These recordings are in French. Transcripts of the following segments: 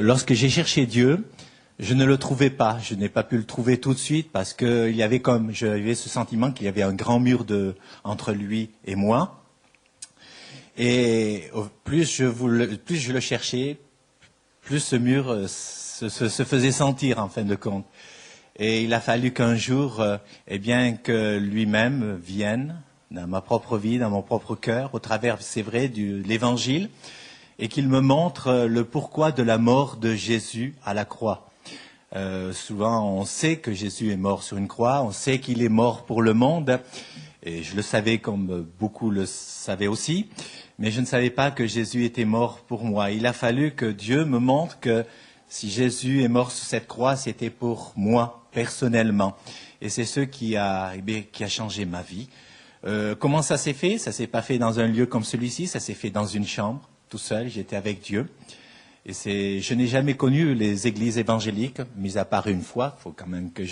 Lorsque j'ai cherché Dieu, je ne le trouvais pas. Je n'ai pas pu le trouver tout de suite parce que j'avais ce sentiment qu'il y avait un grand mur entre lui et moi. Et plus je le cherchais, plus ce mur se faisait sentir en fin de compte. Et il a fallu qu'un jour, que lui-même vienne dans ma propre vie, dans mon propre cœur, au travers, c'est vrai, de l'Évangile, et qu'il me montre le pourquoi de la mort de Jésus à la croix. Souvent, on sait que Jésus est mort sur une croix, on sait qu'il est mort pour le monde, et je le savais comme beaucoup le savaient aussi, mais je ne savais pas que Jésus était mort pour moi. Il a fallu que Dieu me montre que si Jésus est mort sur cette croix, c'était pour moi, personnellement. Et c'est ce qui a changé ma vie. Comment ça s'est fait? Ça s'est pas fait dans un lieu comme celui-ci, ça s'est fait dans une chambre, tout seul, j'étais avec Dieu. Et je n'ai jamais connu les églises évangéliques, mis à part une fois. Il faut quand même que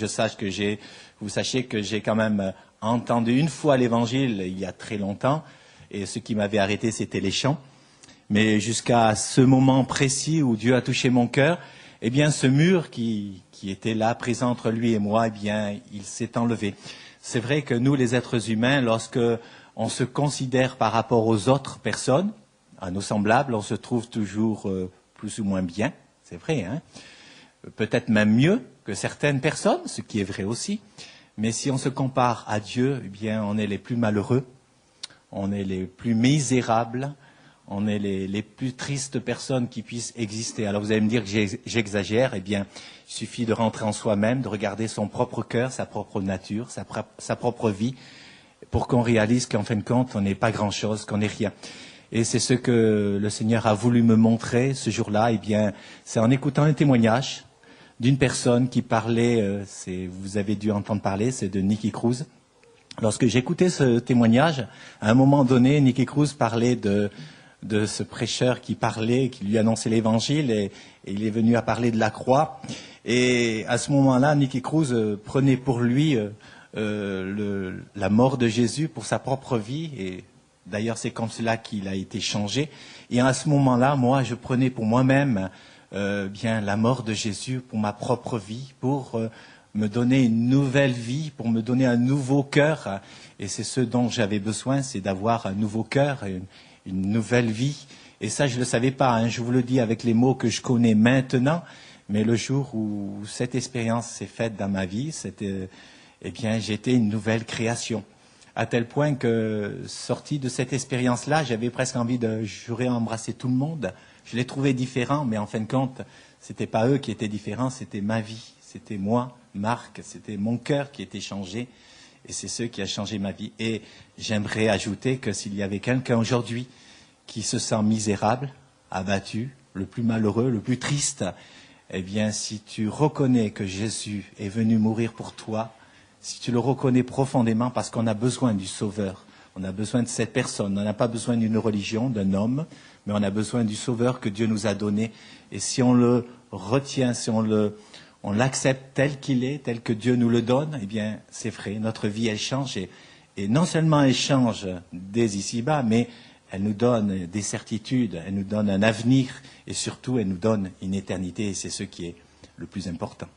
vous sachiez que j'ai quand même entendu une fois l'évangile il y a très longtemps. Et ce qui m'avait arrêté, c'était les chants. Mais jusqu'à ce moment précis où Dieu a touché mon cœur, ce mur qui était là, présent entre lui et moi, il s'est enlevé. C'est vrai que nous, les êtres humains, lorsque on se considère par rapport aux autres personnes, à nos semblables, on se trouve toujours plus ou moins bien, c'est vrai, hein, peut-être même mieux que certaines personnes, ce qui est vrai aussi. Mais si on se compare à Dieu, on est les plus malheureux, on est les plus misérables, on est les plus tristes personnes qui puissent exister. Alors vous allez me dire que j'exagère, il suffit de rentrer en soi-même, de regarder son propre cœur, sa propre nature, sa propre vie, pour qu'on réalise qu'en fin de compte, on n'est pas grand-chose, qu'on n'est rien. Et c'est ce que le Seigneur a voulu me montrer ce jour-là. C'est en écoutant un témoignage d'une personne qui parlait, vous avez dû entendre parler, c'est de Nicky Cruz. Lorsque j'écoutais ce témoignage, à un moment donné, Nicky Cruz parlait de ce prêcheur qui lui annonçait l'évangile, et il est venu à parler de la croix. Et à ce moment-là, Nicky Cruz prenait pour lui la mort de Jésus pour sa propre vie, et d'ailleurs c'est comme cela qu'il a été changé. Et à ce moment-là, moi, je prenais pour moi-même la mort de Jésus pour ma propre vie, pour me donner une nouvelle vie, pour me donner un nouveau cœur. Et c'est ce dont j'avais besoin, c'est d'avoir un nouveau cœur, une nouvelle vie. Et ça, je ne le savais pas, hein. Je vous le dis avec les mots que je connais maintenant, mais le jour où cette expérience s'est faite dans ma vie, j'étais une nouvelle création. À tel point que, sorti de cette expérience-là, j'avais presque envie de jurer embrasser tout le monde. Je les trouvais différents, mais en fin de compte, c'était pas eux qui étaient différents, c'était ma vie, c'était moi, Marc, c'était mon cœur qui était changé. Et c'est ce qui a changé ma vie. Et j'aimerais ajouter que s'il y avait quelqu'un aujourd'hui qui se sent misérable, abattu, le plus malheureux, le plus triste, si tu reconnais que Jésus est venu mourir pour toi, si tu le reconnais profondément, parce qu'on a besoin du Sauveur, on a besoin de cette personne, on n'a pas besoin d'une religion, d'un homme, mais on a besoin du Sauveur que Dieu nous a donné. Et si on le retient, si on l'accepte tel qu'il est, tel que Dieu nous le donne, c'est vrai, notre vie, elle change. Et non seulement elle change dès ici-bas, mais elle nous donne des certitudes, elle nous donne un avenir, et surtout, elle nous donne une éternité, et c'est ce qui est le plus important.